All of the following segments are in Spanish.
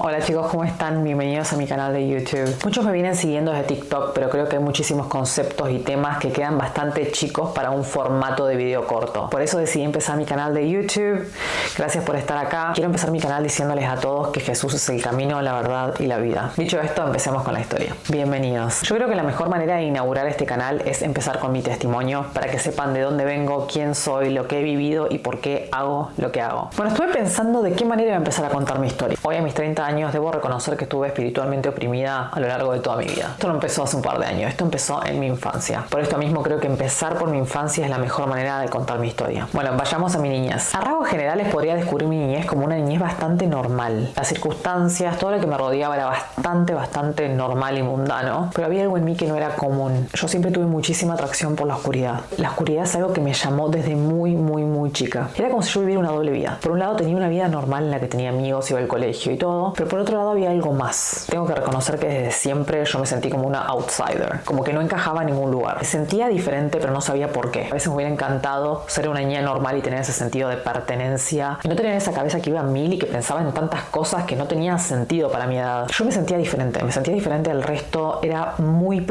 Hola chicos, ¿cómo están? Bienvenidos a mi canal de YouTube. Muchos me vienen siguiendo desde TikTok, pero creo que hay muchísimos conceptos y temas que quedan bastante chicos para un formato de video corto. Por eso decidí empezar mi canal de YouTube. Gracias por estar acá. Quiero empezar mi canal diciéndoles a todos que Jesús es el camino, la verdad y la vida. Dicho esto, empecemos con la historia. Bienvenidos. Yo creo que la mejor manera de inaugurar este canal es empezar con mi testimonio para que sepan de dónde vengo, quién soy, lo que he vivido y por qué hago lo que hago. Bueno, estuve pensando de qué manera iba a empezar a contar mi historia. Hoy a mis 30 años debo reconocer que estuve espiritualmente oprimida a lo largo de toda mi vida. Esto no empezó hace un par de años, esto empezó en mi infancia. Por esto mismo creo que empezar por mi infancia es la mejor manera de contar mi historia. Bueno, vayamos a mi niñez. A rasgos generales podría descubrir mi niñez como una niñez bastante normal. Las circunstancias, todo lo que me rodeaba era bastante normal y mundano, pero había algo en mí que no era común. Yo siempre tuve muchísima atracción por la oscuridad. La oscuridad es algo que me llamó desde muy chica. Era como si yo viviera una doble vida. Por un lado tenía una vida normal en la que tenía amigos, iba al colegio y todo, pero por otro lado había algo más. Tengo que reconocer que desde siempre yo me sentí como una outsider, como que no encajaba en ningún lugar. Me sentía diferente, pero no sabía por qué. A veces me hubiera encantado ser una niña normal y tener ese sentido de pertenencia y no tener esa cabeza que iba a mil y que pensaba en tantas cosas que no tenían sentido para mi edad. Yo me sentía diferente al resto. Era muy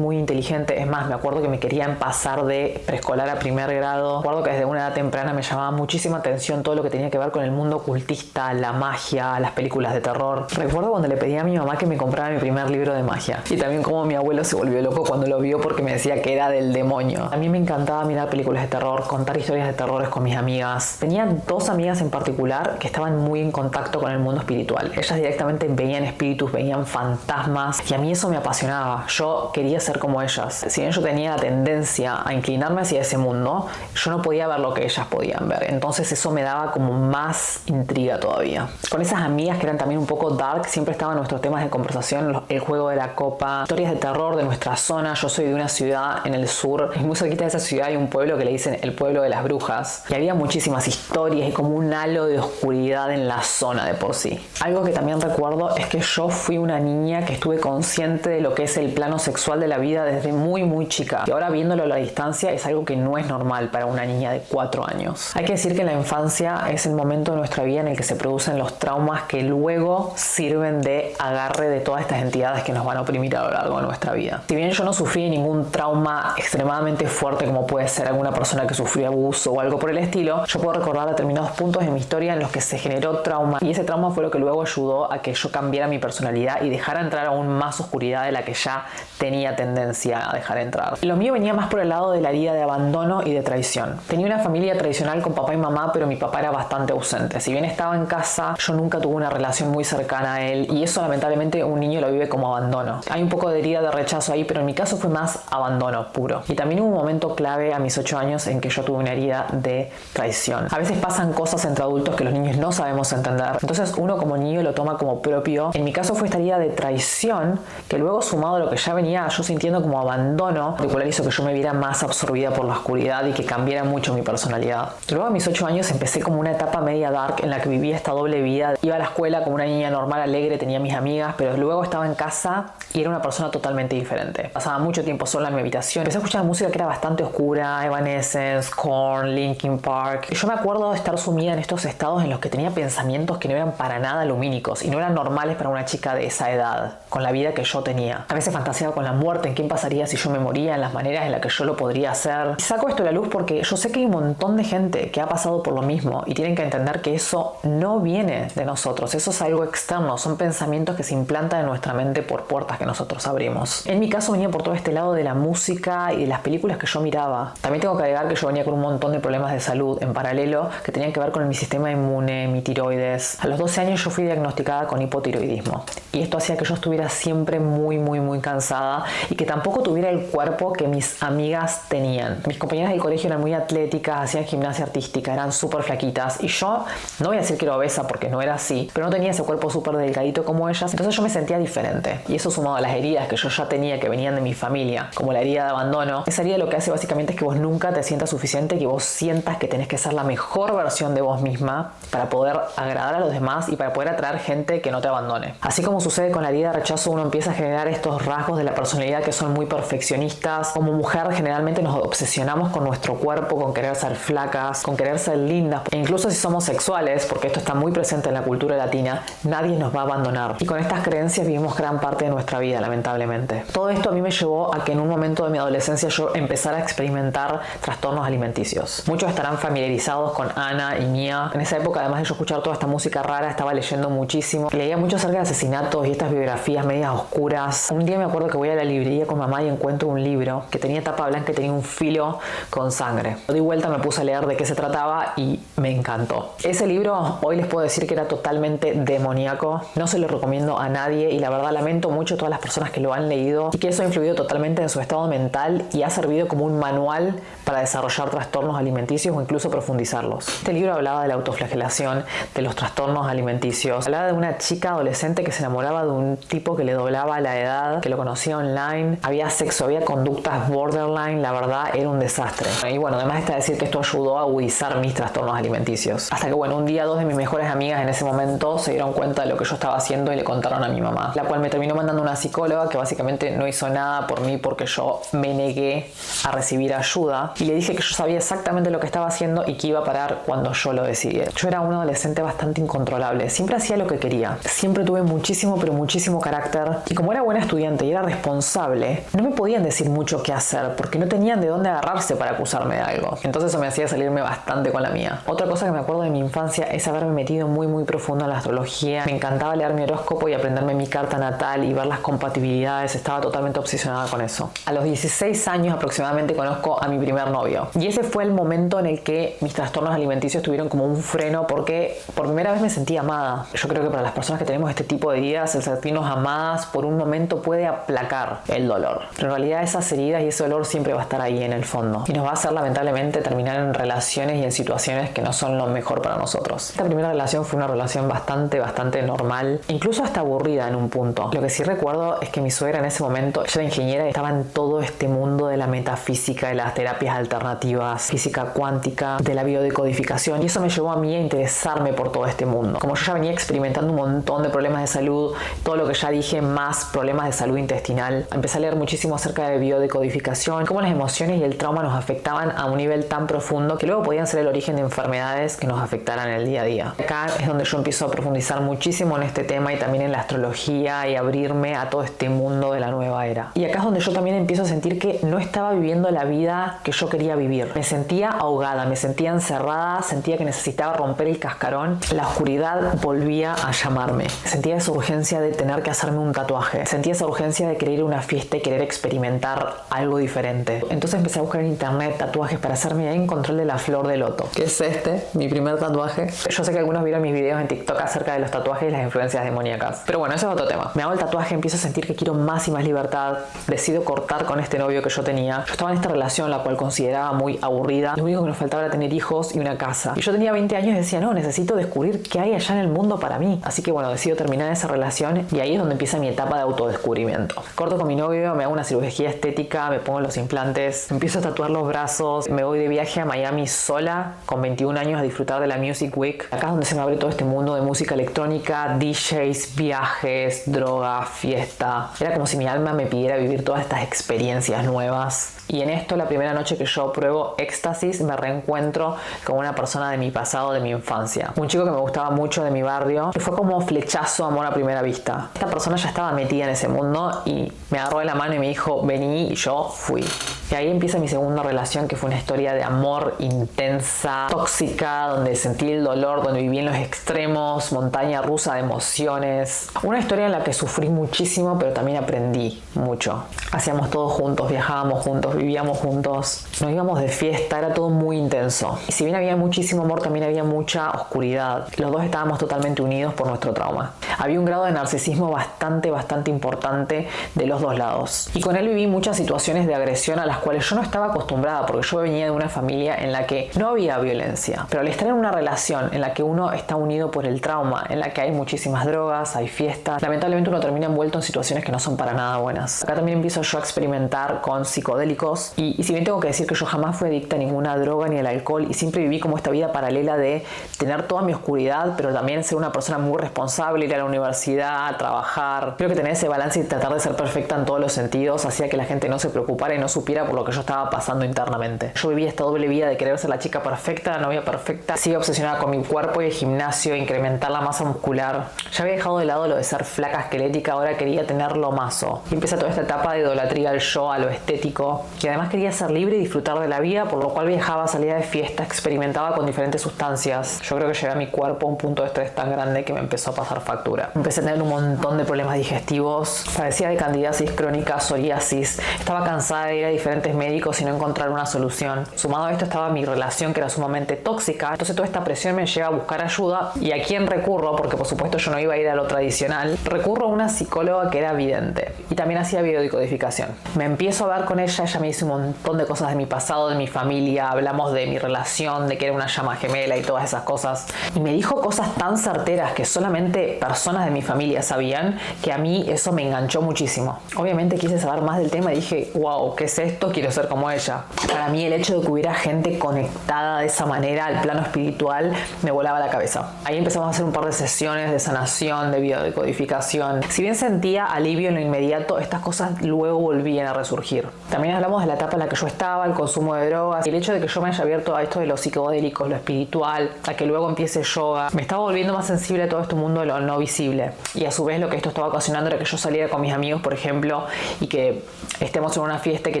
inteligente. Es más, me acuerdo que me querían pasar de preescolar a primer grado. Me acuerdo que desde una edad temprana me llamaba muchísima atención todo lo que tenía que ver con el mundo ocultista, la magia, las películas de terror. Recuerdo cuando le pedí a mi mamá que me comprara mi primer libro de magia. Y también como mi abuelo se volvió loco cuando lo vio porque me decía que era del demonio. A mí me encantaba mirar películas de terror, contar historias de terrores con mis amigas. Tenía dos amigas en particular que estaban muy en contacto con el mundo espiritual. Ellas directamente veían espíritus, veían fantasmas y a mí eso me apasionaba. Yo quería ser como ellas. Si bien yo tenía la tendencia a inclinarme hacia ese mundo, yo no podía ver lo que ellas podían ver. Entonces eso me daba como más intriga todavía. Con esas amigas que eran también un poco dark, siempre estaban nuestros temas de conversación, el juego de la copa, historias de terror de nuestra zona. Yo soy de una ciudad en el sur, y muy cerquita de esa ciudad hay un pueblo que le dicen el pueblo de las brujas. Y había muchísimas historias y como un halo de oscuridad en la zona de por sí. Algo que también recuerdo es que yo fui una niña que estuve consciente de lo que es el plano sexual de la vida desde muy chica. Y ahora viéndolo a la distancia es algo que no es normal para una niña de 4 años. Hay que decir que la infancia es el momento de nuestra vida en el que se producen los traumas que luego sirven de agarre de todas estas entidades que nos van a oprimir a lo largo de nuestra vida. Si bien yo no sufrí ningún trauma extremadamente fuerte como puede ser alguna persona que sufrió abuso o algo por el estilo, yo puedo recordar determinados puntos en mi historia en los que se generó trauma y ese trauma fue lo que luego ayudó a que yo cambiara mi personalidad y dejara entrar aún más oscuridad de la que ya tenía tendencia a dejar entrar. Lo mío venía más por el lado de la herida de abandono y de traición. Tenía una familia tradicional con papá y mamá, pero mi papá era bastante ausente. Si bien estaba en casa, yo nunca tuve una relación muy cercana a él y eso lamentablemente un niño lo vive como abandono. Hay un poco de herida de rechazo ahí, pero en mi caso fue más abandono puro. Y también hubo un momento clave a mis 8 años en que yo tuve una herida de traición. A veces pasan cosas entre adultos que los niños no sabemos entender, entonces uno como niño lo toma como propio. En mi caso fue esta herida de traición que luego sumado a lo que ya venía yo sintiendo como abandono, lo cual hizo que yo me viera más absorbida por la oscuridad y que cambiara mucho mi personalidad. Luego a mis 8 años empecé como una etapa media dark en la que vivía esta doble vida. Iba a la escuela como una niña normal, alegre, tenía mis amigas, pero luego estaba en casa y era una persona totalmente diferente. Pasaba mucho tiempo sola en mi habitación. Empecé a escuchar música que era bastante oscura, Evanescence, Korn, Linkin Park. Y yo me acuerdo de estar sumida en estos estados en los que tenía pensamientos que no eran para nada lumínicos y no eran normales para una chica de esa edad, con la vida que yo tenía. A veces fantaseaba con la muerte, en qué pasaría si yo me moría, en las maneras en las que yo lo podría hacer. Y saco esto a la luz porque yo sé que hay un montón de gente que ha pasado por lo mismo y tienen que entender que eso no viene de nosotros, eso es algo externo, son pensamientos que se implantan en nuestra mente por puertas que nosotros abrimos. En mi caso venía por todo este lado de la música y de las películas que yo miraba. También tengo que agregar que yo venía con un montón de problemas de salud en paralelo que tenían que ver con mi sistema inmune, mi tiroides. A los 12 años yo fui diagnosticada con hipotiroidismo y esto hacía que yo estuviera siempre muy cansada y que tampoco tuviera el cuerpo que mis amigas tenían. Mis compañeras del colegio eran muy atléticas, hacían gimnasia artística, eran súper flaquitas y yo no voy a decir que era obesa porque no era así, pero no tenía ese cuerpo súper delgadito como ellas, entonces yo me sentía diferente y eso sumado a las heridas que yo ya tenía que venían de mi familia, como la herida de abandono. Esa herida lo que hace básicamente es que vos nunca te sientas suficiente, que vos sientas que tenés que ser la mejor versión de vos misma para poder agradar a los demás y para poder atraer gente que no te abandone. Así como sucede con la herida de rechazo, uno empieza a generar estos rasgos de la personalidad que son muy perfeccionistas. Como mujer generalmente nos obsesionamos con nuestro cuerpo, con querer ser flacas, con querer ser lindas e incluso si somos sexuales, porque esto está muy presente en la cultura latina, nadie nos va a abandonar. Y con estas creencias vivimos gran parte de nuestra vida, lamentablemente. Todo esto a mí me llevó a que en un momento de mi adolescencia yo empezara a experimentar trastornos alimenticios. Muchos estarán familiarizados con Ana y Mia. En esa época, además de yo escuchar toda esta música rara, estaba leyendo muchísimo. Leía mucho acerca de asesinatos y estas biografías medias oscuras. Un día me acuerdo que voy a la librería con mamá y encuentro un libro que tenía tapa blanca y tenía un filo con sangre. Lo di vuelta, me puse a leer de qué se trataba y me encantó. Ese libro hoy les puedo decir que era totalmente demoníaco. No se lo recomiendo a nadie y la verdad lamento mucho a todas las personas que lo han leído y que eso ha influido totalmente en su estado mental y ha servido como un manual para desarrollar trastornos alimenticios o incluso profundizarlos. Este libro hablaba de la autoflagelación, de los trastornos alimenticios. Hablaba de una chica adolescente que se enamoraba de un tipo que le doblaba la edad, que lo conocía online. Había sexo, había conductas borderline. La verdad era un desastre. Y bueno, además está decir que esto ayudó a agudizar mis trastornos alimenticios. Hasta que bueno, un día dos de mis mejores amigas en ese momento se dieron cuenta de lo que yo estaba haciendo y le contaron a mi mamá, la cual me terminó mandando una psicóloga que básicamente no hizo nada por mí porque yo me negué a recibir ayuda y le dije que yo sabía exactamente lo que estaba haciendo y que iba a parar cuando yo lo decidiera. Yo era un adolescente bastante incontrolable, siempre hacía lo que quería, siempre tuve muchísimo pero muchísimo carácter y como era buena estudiante y era responsable, no me podían decir mucho qué hacer porque no tenían de dónde agarrarse para acusarme de algo. Entonces eso me hacía salirme bastante con la mía. Otra cosa que me acuerdo de mi infancia es haberme metido muy profundo en la astrología. Me encantaba leer mi horóscopo y aprenderme mi carta natal y ver las compatibilidades. Estaba totalmente obsesionada con eso. A los 16 años aproximadamente conozco a mi primer novio y ese fue el momento en el que mis trastornos alimenticios tuvieron como un freno porque por primera vez me sentí amada. Yo creo que para las personas que tenemos este tipo de vidas, el sentirnos amadas por un momento puede aplacar el dolor. Pero en realidad esas heridas y ese dolor siempre va a estar ahí en el fondo y nos va a hacer lamentablemente terminar en relaciones y en situaciones que no son lo mejor para nosotros. Esta primera relación fue una relación bastante normal, incluso hasta aburrida en un punto. Lo que sí recuerdo es que mi suegra en ese momento, ella era ingeniera y estaba en todo este mundo de la metafísica, de las terapias alternativas, física cuántica, de la biodecodificación y eso me llevó a mí a interesarme por todo este mundo. Como yo ya venía experimentando un montón de problemas de salud, todo lo que ya dije más problemas de salud intestinal, empecé a leer muchísimo acerca de biodecodificación, cómo las emociones y el trauma nos afectaban a un nivel tan profundo que luego podían ser el origen de enfermedades que nos afectaran en el día a día. Acá es donde yo empiezo a profundizar muchísimo en este tema y también en la astrología y abrirme a todo este mundo de la nueva era. Y acá es donde yo también empiezo a sentir que no estaba viviendo la vida que yo quería vivir. Me sentía ahogada, me sentía encerrada, sentía que necesitaba romper el cascarón. La oscuridad volvía a llamarme. Sentía esa urgencia de tener que hacerme un tatuaje. Sentía esa urgencia de querer ir a una fiesta y querer experimentar algo diferente. Entonces empecé a buscar en internet tatuajes para hacerme y ahí encontré el de la flor de loto, que es este, mi primer tatuaje. Yo sé que algunos vieron mis videos en TikTok acerca de los tatuajes y las influencias demoníacas, pero bueno, ese es otro tema. Me hago el tatuaje, empiezo a sentir que quiero más y más libertad, decido cortar con este novio que yo tenía. Yo estaba en esta relación la cual consideraba muy aburrida, lo único que nos faltaba era tener hijos y una casa. Y yo tenía 20 años y decía, no, necesito descubrir qué hay allá en el mundo para mí. Así que bueno, decido terminar esa relación y ahí es donde empieza mi etapa de autodescubrimiento. Corto con mi novio, me hago una cirugía estética, me pongo los implantes, empiezo a tatuar los brazos, me voy de viaje a Miami sola con 21 años a disfrutar de la Music Week. Acá es donde se me abre todo este mundo de música electrónica, DJs, viajes, droga, fiesta. Era como si mi alma me pidiera vivir todas estas experiencias nuevas. Y en esto, la primera noche que yo pruebo éxtasis, me reencuentro con una persona de mi pasado, de mi infancia. Un chico que me gustaba mucho de mi barrio, que fue como flechazo, amor a primera vista. Esta persona ya estaba metida en ese mundo y me agarró de la mano y me dijo, vení, y yo fui. Y ahí empieza mi segunda relación, que fue una historia de amor intensa, tóxica, donde sentí el dolor, donde viví en los extremos, montaña rusa de emociones. Una historia en la que sufrí muchísimo, pero también aprendí mucho. Hacíamos todo juntos, viajábamos juntos, vivíamos juntos, nos íbamos de fiesta, era todo muy intenso. Y si bien había muchísimo amor, también había mucha oscuridad. Los dos estábamos totalmente unidos por nuestro trauma. Había un grado de narcisismo bastante importante de los dos lados. Y con él viví muchas situaciones de agresión a las cuales yo no estaba acostumbrada, porque yo venía de una familia en la que no había violencia. Pero al estar en una relación en la que uno está unido por el trauma, en la que hay muchísimas drogas, hay fiestas, lamentablemente uno termina envuelto en situaciones que no son para nada buenas. Acá también empiezo yo a experimentar con psicodélicos y si bien tengo que decir que yo jamás fui adicta a ninguna droga ni al alcohol y siempre viví como esta vida paralela de tener toda mi oscuridad, pero también ser una persona muy responsable, ir a la universidad, trabajar. Creo que tener ese balance y tratar de ser perfecta en todos los sentidos hacía que la gente no se preocupara y no supiera por lo que yo estaba pasando internamente. Yo vivía esta doble vida de querer ser la chica perfecta, la novia perfecta, sigo obsesionada con mi cuerpo y el gimnasio, incrementar la masa masa muscular. Ya había dejado de lado lo de ser flaca esquelética, ahora quería tenerlo maso. Y empieza toda esta etapa de idolatría al yo, a lo estético. Y además quería ser libre y disfrutar de la vida, por lo cual viajaba, salía de fiesta, experimentaba con diferentes sustancias. Yo creo que llevé a mi cuerpo a un punto de estrés tan grande que me empezó a pasar factura. Empecé a tener un montón de problemas digestivos, padecía de candidiasis crónica, psoriasis, estaba cansada de ir a diferentes médicos y no encontrar una solución. Sumado a esto estaba mi relación, que era sumamente tóxica, entonces toda esta presión me lleva a buscar ayuda. ¿Y a quién recurro? Porque por supuesto yo no iba a ir a lo tradicional. Recurro a una psicóloga que era vidente y también hacía biodecodificación. Me empiezo a ver con ella me dice un montón de cosas de mi pasado, de mi familia, hablamos de mi relación, de que era una llama gemela y todas esas cosas. Y me dijo cosas tan certeras que solamente personas de mi familia sabían, que a mí eso me enganchó muchísimo. Obviamente quise saber más del tema y dije, wow, ¿qué es esto? Quiero ser como ella. Para mí el hecho de que hubiera gente conectada de esa manera al plano espiritual me volaba la cabeza. Ahí empezamos a hacer un par de sesiones de sanación, de biodecodificación. Si bien sentía alivio en lo inmediato, estas cosas luego volvían a resurgir. También hablamos de la etapa en la que yo estaba, el consumo de drogas, y el hecho de que yo me haya abierto a esto de los psicodélicos, lo espiritual, a que luego empiece yoga, me estaba volviendo más sensible a todo este mundo de lo no visible. Y a su vez lo que esto estaba ocasionando era que yo saliera con mis amigos, por ejemplo, y que estemos en una fiesta y que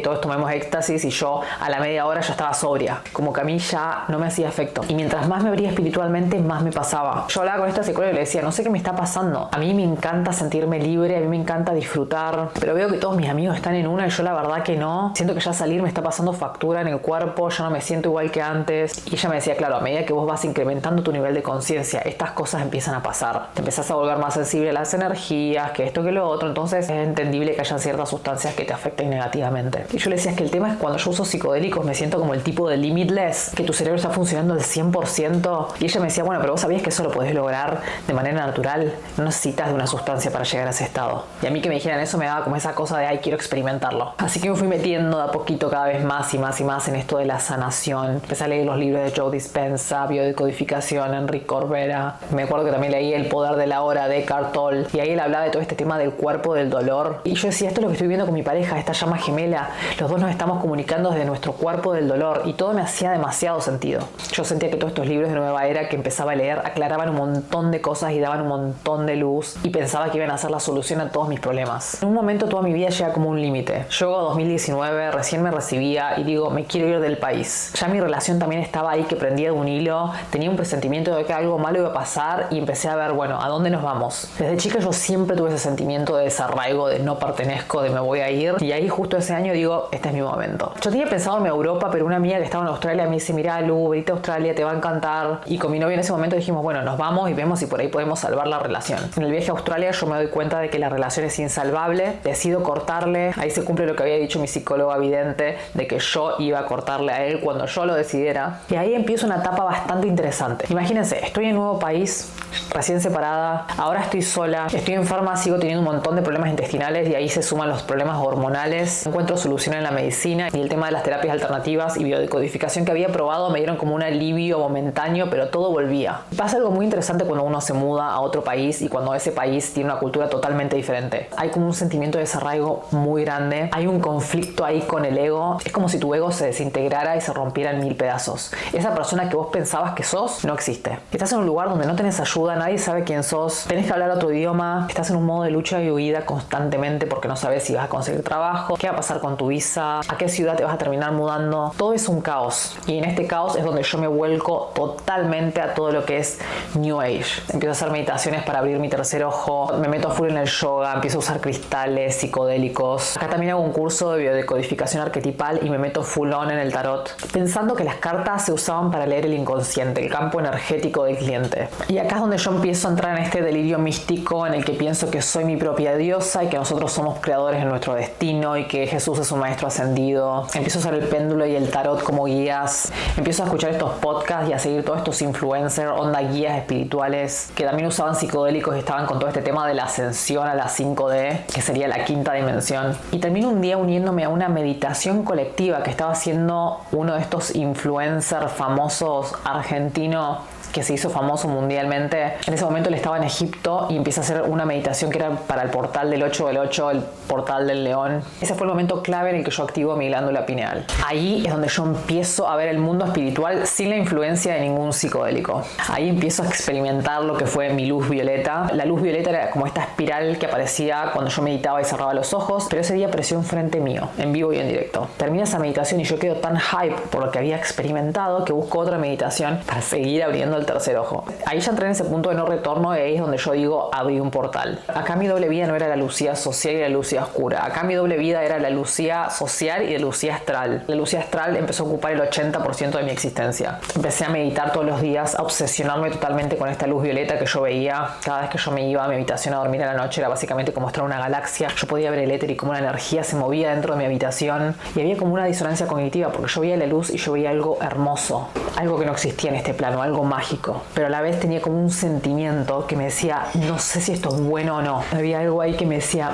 todos tomemos éxtasis y yo a la media hora ya estaba sobria. Como que a mí ya no me hacía efecto. Y mientras más me abría espiritualmente, más me pasaba. Yo hablaba con esta psicóloga y le decía, no sé qué me está pasando. A mí me encanta sentirme libre, a mí me encanta disfrutar, pero veo que todos mis amigos están en una y yo la verdad que no. Siento que ya salir me está pasando factura en el cuerpo, ya no me siento igual que antes. Y ella me decía, claro, a medida que vos vas incrementando tu nivel de conciencia, estas cosas empiezan a pasar. Te empezás a volver más sensible a las energías, que esto, que lo otro. Entonces es entendible que hayan ciertas sustancias que te afecten negativamente. Y yo le decía, es que el tema es que cuando yo uso psicodélicos me siento como el tipo de limitless, que tu cerebro está funcionando al 100%. Y ella me decía, bueno, pero vos sabías que eso lo podés lograr de manera natural. No necesitas de una sustancia para llegar a ese estado. Y a mí que me dijeran eso me daba como esa cosa de, ay, quiero experimentarlo. Así que me fui metiendo de a poquito cada vez más y más y más en esto de la sanación. Empecé a leer los libros de Joe Dispenza, biodecodificación, Enrique Corbera. Me acuerdo que también leí El poder de la hora de Eckhart Tolle. Y ahí él hablaba de todo este tema del cuerpo, del dolor. Y yo decía, esto es lo que estoy viendo con mi pareja, esta llama gemela. Los dos nos estamos comunicando desde nuestro cuerpo del dolor. Y todo me hacía demasiado sentido. Yo sentía que todos estos libros de nueva era que empezaba a leer aclaraban un montón de cosas y daban un montón de luz. Y pensaba que iban a ser la solución a todos mis problemas. En un momento toda mi vida llega como un límite. Yo 2019, recién me recibía y digo, me quiero ir del país. Ya mi relación también estaba ahí que prendía de un hilo. Tenía un presentimiento de que algo malo iba a pasar y empecé a ver, bueno, ¿a dónde nos vamos? Desde chica yo siempre tuve ese sentimiento de desarraigo, de no pertenezco, de me voy a ir. Y ahí justo ese año digo, este es mi momento. Yo tenía pensado irme a Europa, pero una amiga que estaba en Australia me dice, mira Lu, venite a Australia, te va a encantar. Y con mi novio en ese momento dijimos, bueno, nos vamos y vemos si por ahí podemos salvar la relación. En el viaje a Australia yo me doy cuenta de que la relación es insalvable, decido cortarle. Ahí se cumple lo que había dicho mi psicóloga vidente, de que yo iba a cortarle a él cuando yo lo decidiera. Y ahí empieza una etapa bastante interesante. Imagínense, estoy en un nuevo país, recién separada, ahora estoy sola, estoy enferma, sigo teniendo un montón de problemas intestinales y ahí se suman los problemas hormonales. Encuentro solución en la medicina y el tema de las terapias alternativas y biodecodificación que había probado me dieron como un alivio momentáneo, pero todo volvía. Pasa algo muy interesante cuando uno se muda a otro país y cuando ese país tiene una cultura totalmente diferente. Hay como un sentimiento de desarraigo muy grande, hay un conflicto ahí con el ego. Es como si tu ego se desintegrara y se rompiera en 1000 pedazos. Esa persona que vos pensabas que sos no existe. Estás en un lugar donde no tenés ayuda, nadie sabe quién sos, tenés que hablar otro idioma, estás en un modo de lucha y huida constantemente porque no sabes si vas a conseguir trabajo, qué va a pasar con tu visa, a qué ciudad te vas a terminar mudando. Todo es un caos y en este caos es donde yo me vuelco totalmente a todo lo que es New Age. Empiezo a hacer meditaciones para abrir mi tercer ojo, me meto a full en el yoga, empiezo a usar cristales, psicodélicos. Acá también hago un curso de biodecodificación arquetipal y me meto full on en el tarot, pensando que las cartas se usaban para leer el inconsciente, el campo energético del cliente. Y acá es donde yo empiezo a entrar en este delirio místico en el que pienso que soy mi propia diosa y que nosotros somos creadores de nuestro destino y que Jesús es un maestro ascendido. Empiezo a usar el péndulo y el tarot como guías. Empiezo a escuchar estos podcasts y a seguir todos estos influencers, onda guías espirituales, que también usaban psicodélicos y estaban con todo este tema de la ascensión a la 5D, que sería la quinta dimensión. Y termino un día uniéndome a una meditación colectiva que estaba haciendo uno de estos influencers famosos argentinos que se hizo famoso mundialmente. En ese momento él estaba en Egipto y empieza a hacer una meditación que era para el portal del 8 del 8, el portal del león. Ese fue el momento clave en el que yo activo mi glándula pineal. Ahí es donde yo empiezo a ver el mundo espiritual sin la influencia de ningún psicodélico. Ahí empiezo a experimentar experimentar lo que fue mi luz violeta. La luz violeta era como esta espiral que aparecía cuando yo meditaba y cerraba los ojos, pero ese día apareció enfrente mío, en vivo y en directo. Termina esa meditación y yo quedo tan hype por lo que había experimentado que busco otra meditación para seguir abriendo el tercer ojo. Ahí ya entré en ese punto de no retorno y ahí es donde yo digo, abrí un portal. Acá mi doble vida no era la Lucía social y la Lucía oscura. Acá mi doble vida era la Lucía social y la Lucía astral. La Lucía astral empezó a ocupar el 80% de mi existencia. Empecé a meditar todos los días, a obsesionarme totalmente con esta luz violeta que yo veía. Cada vez que yo me iba a mi habitación a dormir a la noche era básicamente como estar en una galaxia. Yo podía ver el éter y como una energía se movía dentro de mi habitación y había como una disonancia cognitiva porque yo veía la luz y yo veía algo hermoso, algo que no existía en este plano, algo mágico, pero a la vez tenía como un sentimiento que me decía, no sé si esto es bueno o no. Había algo ahí que me decía,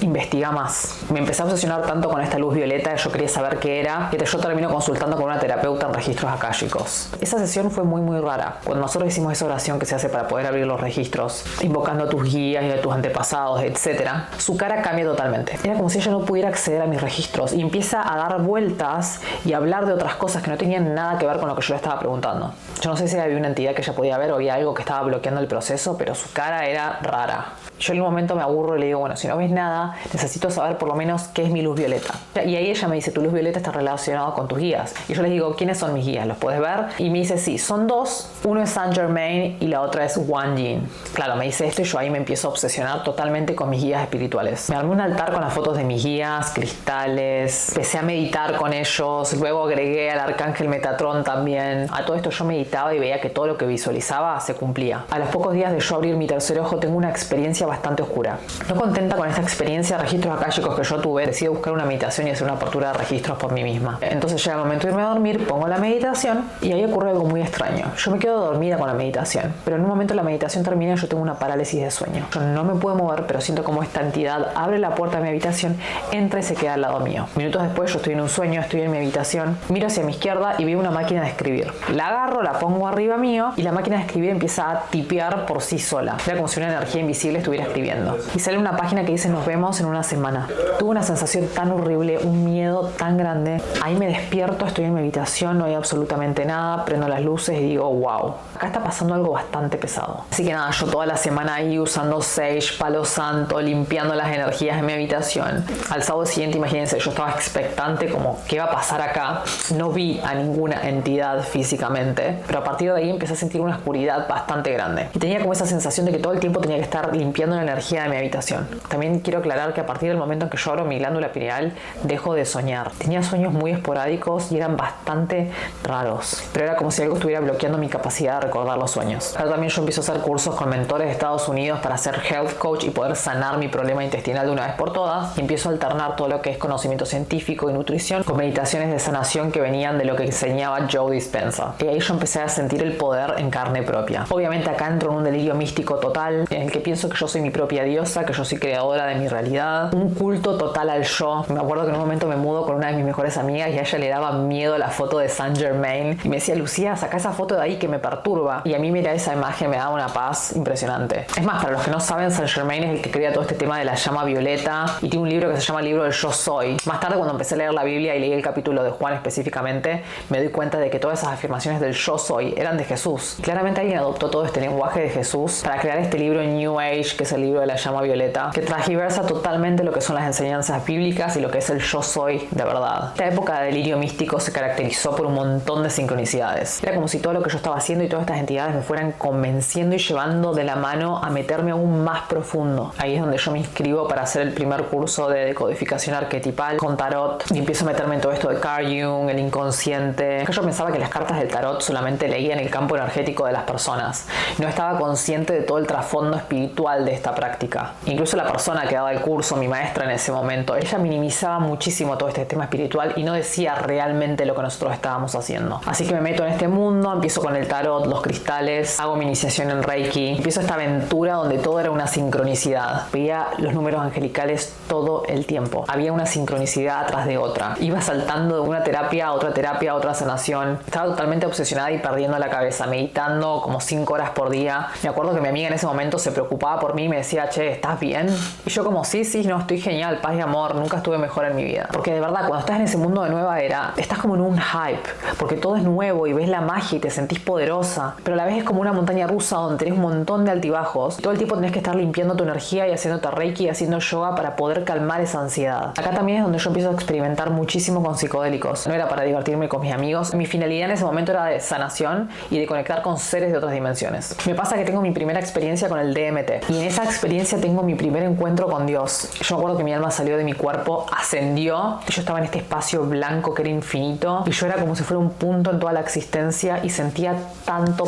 investiga más. Me empecé a obsesionar tanto con esta luz violeta que yo quería saber qué era, que yo termino consultando con una terapeuta en registros akáshicos. Esa sesión fue muy rara. Cuando nosotros hicimos esa oración que se hace para poder abrir los registros, invocando a tus guías y a tus antepasados, etc., su cara cambia totalmente. Era como si ella no pudiera acceder a mis registros y empieza a dar vueltas y a hablar de otras cosas que no tenían nada que ver con lo que yo le estaba preguntando. Yo no sé si había una entidad que ella podía ver o había algo que estaba bloqueando el proceso, pero su cara era rara. Yo en un momento me aburro y le digo, bueno, si no ves nada, necesito saber por lo menos qué es mi luz violeta. Y ahí ella me dice, tu luz violeta está relacionada con tus guías. Y yo les digo, ¿quiénes son mis guías? ¿Los puedes ver? Y me dice, sí, son dos. Uno es Saint Germain y la otra es Wang Yin. Claro, me dice esto y yo ahí me empiezo a obsesionar totalmente con mis guías espirituales. Me armé un altar con las fotos de mis guías, cristales, empecé a meditar con ellos, luego agregué al arcángel Metatron también. A todo esto yo meditaba y veía que todo lo que visualizaba se cumplía. A los pocos días de yo abrir mi tercer ojo tengo una experiencia bastante oscura. No contenta con esta experiencia de registros akáshicos que yo tuve, decidí buscar una meditación y hacer una apertura de registros por mí misma. Entonces llega el momento de irme a dormir, pongo la meditación y ahí ocurre algo muy extraño. Yo me quedo dormida con la meditación, pero en un momento la meditación termina y yo tengo una parálisis de sueño. Yo no me puedo mover, pero siento como esta entidad abre la puerta de mi habitación, entra y se queda al lado mío. Minutos después yo estoy en un sueño, estoy en mi habitación, miro hacia mi izquierda y veo una máquina de escribir. La agarro, la pongo arriba mío y la máquina de escribir empieza a tipear por sí sola. Era como si una energía invisible estuviera escribiendo. Y sale una página que dice nos vemos en una semana. Tuve una sensación tan horrible, un miedo tan grande. Ahí me despierto, estoy en mi habitación, no hay absolutamente nada, prendo las luces y digo wow, acá está pasando algo bastante pesado. Así que nada, yo toda la semana ahí usando Sage, Palo Santo, limpiando las energías de mi habitación. Al sábado siguiente, imagínense, yo estaba expectante como qué va a pasar acá. No vi a ninguna entidad físicamente, pero a partir de ahí empecé a sentir una oscuridad bastante grande. Y tenía como esa sensación de que todo el tiempo tenía que estar limpiando la energía de mi habitación. También quiero aclarar que a partir del momento en que yo abro mi glándula pineal, dejo de soñar. Tenía sueños muy esporádicos y eran bastante raros, pero era como si algo estuviera bloqueando mi capacidad de recordar los sueños. Ahora también yo empiezo a hacer cursos con mentores de Estados Unidos para ser health coach y poder sanar mi problema intestinal de una vez por todas, y empiezo a alternar todo lo que es conocimiento científico y nutrición con meditaciones de sanación que venían de lo que enseñaba Joe Dispenza. Y ahí yo empecé a sentir el poder en carne propia. Obviamente acá entro en un delirio místico total, en el que pienso que yo soy mi propia diosa, que yo soy creadora de mi realidad, un culto total al yo. Me acuerdo que en un momento me mudo con una de mis mejores amigas y a ella le daba miedo la foto de Saint Germain y me decía, Lucía, saca esa foto de ahí que me perturba. Y a mí mirar esa imagen me daba una paz impresionante. Es más, para los que no saben, Saint Germain es el que crea todo este tema de la llama violeta y tiene un libro que se llama el libro del yo soy. Más tarde, cuando empecé a leer la Biblia y leí el capítulo de Juan específicamente, me doy cuenta de que todas esas afirmaciones del yo soy eran de Jesús. Claramente alguien adoptó todo este lenguaje de Jesús para crear este libro New Age, que es el libro de la llama violeta, que transgiversa totalmente lo que son las enseñanzas bíblicas y lo que es el yo soy de verdad. Esta época de delirio místico se caracterizó por un montón de sincronicidades. Era como si todo lo que yo estaba haciendo y todas estas entidades me fueran convenciendo y llevando de la mano a meterme aún más profundo. Ahí es donde yo me inscribo para hacer el primer curso de decodificación arquetipal con tarot y empiezo a meterme en todo esto de Carl Jung, el inconsciente. Yo pensaba que las cartas del tarot solamente leían el campo energético de las personas. No estaba consciente de todo el trasfondo espiritual de esta práctica. Incluso la persona que daba el curso, mi maestra en ese momento, ella minimizaba muchísimo todo este tema espiritual y no decía realmente lo que nosotros estábamos haciendo. Así que me meto en este mundo, empiezo con el tarot, los cristales, hago mi iniciación en Reiki, empiezo esta aventura donde todo era una sincronicidad. Veía los números angelicales todo el tiempo. Había una sincronicidad atrás de otra. Iba saltando de una terapia a otra sanación. Estaba totalmente obsesionada y perdiendo la cabeza, meditando como 5 horas por día. Me acuerdo que mi amiga en ese momento se preocupaba por mí mí y me decía, che, ¿estás bien? Y yo como, sí, no, estoy genial, paz y amor, nunca estuve mejor en mi vida. Porque de verdad, cuando estás en ese mundo de nueva era, estás como en un hype, porque todo es nuevo y ves la magia y te sentís poderosa, pero a la vez es como una montaña rusa donde tenés un montón de altibajos. Todo el tiempo tenés que estar limpiando tu energía y haciéndote reiki y haciendo yoga para poder calmar esa ansiedad. Acá también es donde yo empiezo a experimentar muchísimo con psicodélicos. No era para divertirme con mis amigos. Mi finalidad en ese momento era de sanación y de conectar con seres de otras dimensiones. Me pasa que tengo mi primera experiencia con el DMT y en esa experiencia tengo mi primer encuentro con Dios. Yo me acuerdo que mi alma salió de mi cuerpo, ascendió y yo estaba en este espacio blanco que era infinito y yo era como si fuera un punto en toda la existencia y sentía tanto,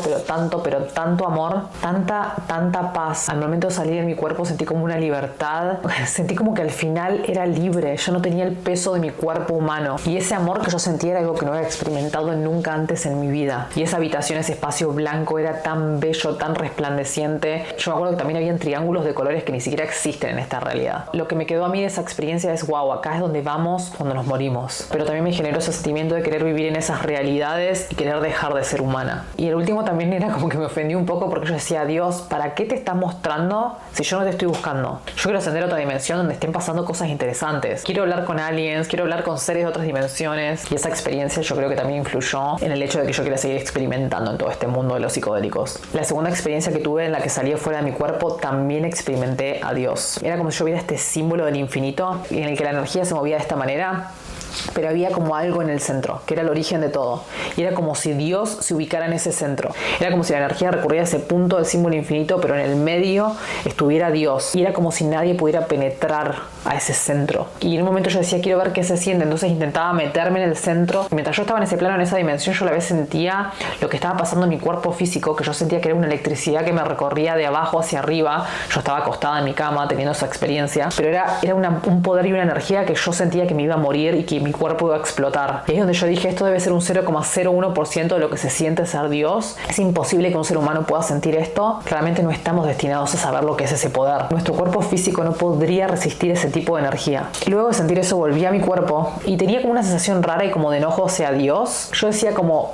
pero tanto amor, tanta paz. Al momento de salir de mi cuerpo sentí como una libertad, sentí como que al final era libre, yo no tenía el peso de mi cuerpo humano y ese amor que yo sentía era algo que no había experimentado nunca antes en mi vida. Y esa habitación, ese espacio blanco era tan bello, tan resplandeciente. Yo me acuerdo que también habían triángulos de colores que ni siquiera existen en esta realidad. Lo que me quedó a mí de esa experiencia es, wow, acá es donde vamos cuando nos morimos. Pero también me generó ese sentimiento de querer vivir en esas realidades y querer dejar de ser humana. Y el último también era como que me ofendí un poco porque yo decía, Dios, ¿para qué te estás mostrando si yo no te estoy buscando? Yo quiero ascender a otra dimensión donde estén pasando cosas interesantes. Quiero hablar con aliens, quiero hablar con seres de otras dimensiones. Y esa experiencia yo creo que también influyó en el hecho de que yo quería seguir experimentando en todo este mundo de los psicodélicos. La segunda experiencia que tuve en la que salí fuera de mi cuerpo, también experimenté a Dios. Era como si yo viera este símbolo del infinito en el que la energía se movía de esta manera, pero había como algo en el centro, que era el origen de todo. Y era como si Dios se ubicara en ese centro. Era como si la energía recurría a ese punto del símbolo infinito, pero en el medio estuviera Dios. Y era como si nadie pudiera penetrar a ese centro. Y en un momento yo decía, quiero ver qué se siente. Entonces intentaba meterme en el centro. Y mientras yo estaba en ese plano, en esa dimensión, yo a la vez sentía lo que estaba pasando en mi cuerpo físico, que yo sentía que era una electricidad que me recorría de abajo hacia arriba. Yo estaba acostada en mi cama teniendo esa experiencia. Pero era un poder y una energía que yo sentía que me iba a morir y que mi cuerpo iba a explotar. Y es donde yo dije, esto debe ser un 0,01% de lo que se siente ser Dios. Es imposible que un ser humano pueda sentir esto. Claramente no estamos destinados a saber lo que es ese poder. Nuestro cuerpo físico no podría resistir ese tipo de energía. Y luego de sentir eso volví a mi cuerpo y tenía como una sensación rara y como de enojo hacia Dios. Yo decía como,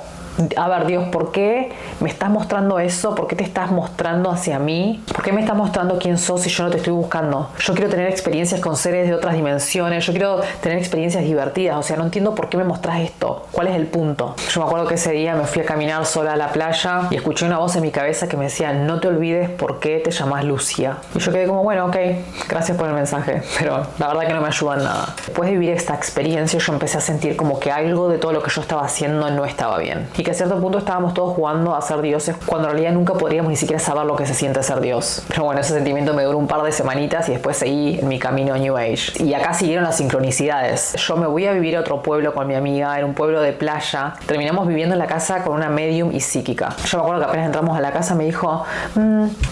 a ver, Dios, ¿por qué me estás mostrando eso? ¿Por qué te estás mostrando hacia mí? ¿Por qué me estás mostrando quién sos si yo no te estoy buscando? Yo quiero tener experiencias con seres de otras dimensiones. Yo quiero tener experiencias divertidas. O sea, no entiendo por qué me mostrás esto. ¿Cuál es el punto? Yo me acuerdo que ese día me fui a caminar sola a la playa y escuché una voz en mi cabeza que me decía, no te olvides por qué te llamas Lucía. Y yo quedé como, bueno, ok, gracias por el mensaje, pero la verdad que no me ayuda en nada. Después de vivir esta experiencia, yo empecé a sentir como que algo de todo lo que yo estaba haciendo no estaba bien. Y que a cierto punto estábamos todos jugando a ser dioses cuando en realidad nunca podríamos ni siquiera saber lo que se siente ser Dios. Pero bueno, ese sentimiento me duró un par de semanitas y después seguí en mi camino New Age. Y acá siguieron las sincronicidades. Yo me voy a vivir a otro pueblo con mi amiga, era un pueblo de playa. Terminamos viviendo en la casa con una medium y psíquica. Yo me acuerdo que apenas entramos a la casa me dijo,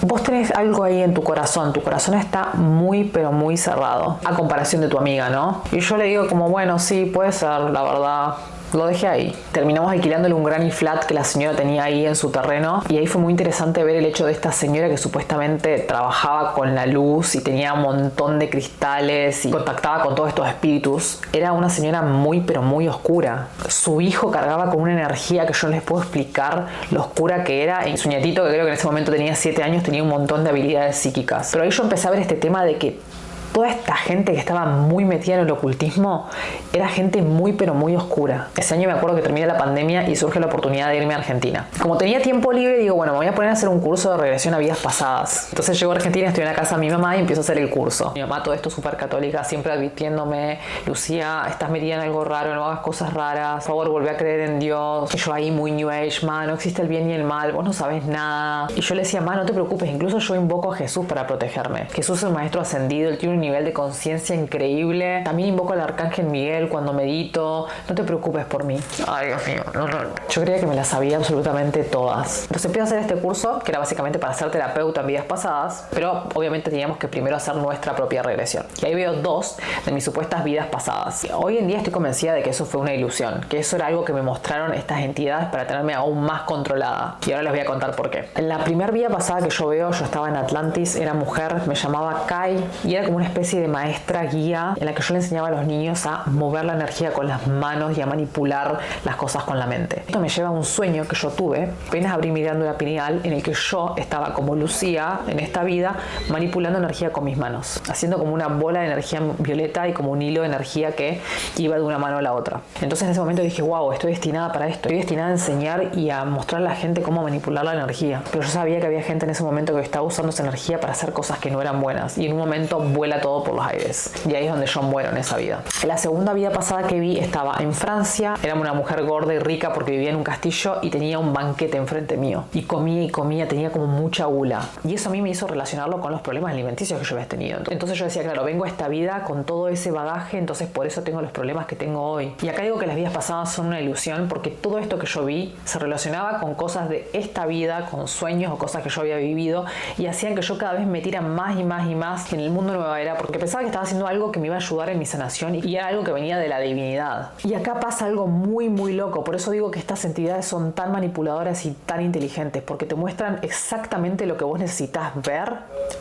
vos tenés algo ahí en tu corazón está muy pero muy cerrado a comparación de tu amiga, ¿no? Y yo le digo como, bueno, sí, puede ser, la verdad. Lo dejé ahí. Terminamos alquilándole un granny flat que la señora tenía ahí en su terreno y ahí fue muy interesante ver el hecho de esta señora que supuestamente trabajaba con la luz y tenía un montón de cristales y contactaba con todos estos espíritus. Era una señora muy pero muy oscura. Su hijo cargaba con una energía que yo no les puedo explicar lo oscura que era, y su nietito, que creo que en ese momento tenía 7 años, tenía un montón de habilidades psíquicas. Pero ahí yo empecé a ver este tema de que toda esta gente que estaba muy metida en el ocultismo era gente muy pero muy oscura. Ese año me acuerdo que terminé la pandemia y surge la oportunidad de irme a Argentina. Como tenía tiempo libre, digo, bueno, me voy a poner a hacer un curso de regresión a vidas pasadas. Entonces llego a Argentina, estoy en la casa de mi mamá y empiezo a hacer el curso. Mi mamá, todo esto súper católica, siempre advirtiéndome, Lucía, estás metida en algo raro, no hagas cosas raras, por favor, volvé a creer en Dios. Y yo ahí muy New Age, ma, no existe el bien ni el mal, vos no sabes nada. Y yo le decía, ma, no te preocupes, incluso yo invoco a Jesús para protegerme. Jesús es un maestro ascendido, él tiene un nivel de conciencia increíble. También invoco al arcángel Miguel cuando medito. No te preocupes por mí. Ay, Dios mío. No. Yo creía que me las sabía absolutamente todas. Entonces empiezo a hacer este curso, que era básicamente para ser terapeuta en vidas pasadas, pero obviamente teníamos que primero hacer nuestra propia regresión. Y ahí veo 2 de mis supuestas vidas pasadas. Hoy en día estoy convencida de que eso fue una ilusión, que eso era algo que me mostraron estas entidades para tenerme aún más controlada. Y ahora les voy a contar por qué. En la primera vida pasada que yo veo, yo estaba en Atlantis, era mujer, me llamaba Kai y era como una especie de maestra guía en la que yo le enseñaba a los niños a mover la energía con las manos y a manipular las cosas con la mente. Esto me lleva a un sueño que yo tuve apenas abrí mi glándula pineal, en el que yo estaba como Lucía en esta vida manipulando energía con mis manos, haciendo como una bola de energía violeta y como un hilo de energía que iba de una mano a la otra. Entonces en ese momento dije, wow, estoy destinada para esto, estoy destinada a enseñar y a mostrar a la gente cómo manipular la energía. Pero yo sabía que había gente en ese momento que estaba usando esa energía para hacer cosas que no eran buenas, y en un momento vuela todo por los aires, y ahí es donde yo muero en esa vida. En la segunda vida pasada que vi estaba en Francia, era una mujer gorda y rica porque vivía en un castillo y tenía un banquete enfrente mío, y comía, tenía como mucha gula, y eso a mí me hizo relacionarlo con los problemas alimenticios que yo había tenido. Entonces yo decía, claro, vengo a esta vida con todo ese bagaje, entonces por eso tengo los problemas que tengo hoy. Y acá digo que las vidas pasadas son una ilusión, porque todo esto que yo vi se relacionaba con cosas de esta vida, con sueños o cosas que yo había vivido, y hacían que yo cada vez me metiera más y más y más en el mundo nueva era, porque pensaba que estaba haciendo algo que me iba a ayudar en mi sanación, y era algo que venía de la divinidad. Y acá pasa algo muy muy loco. Por eso digo que estas entidades son tan manipuladoras y tan inteligentes, porque te muestran exactamente lo que vos necesitas ver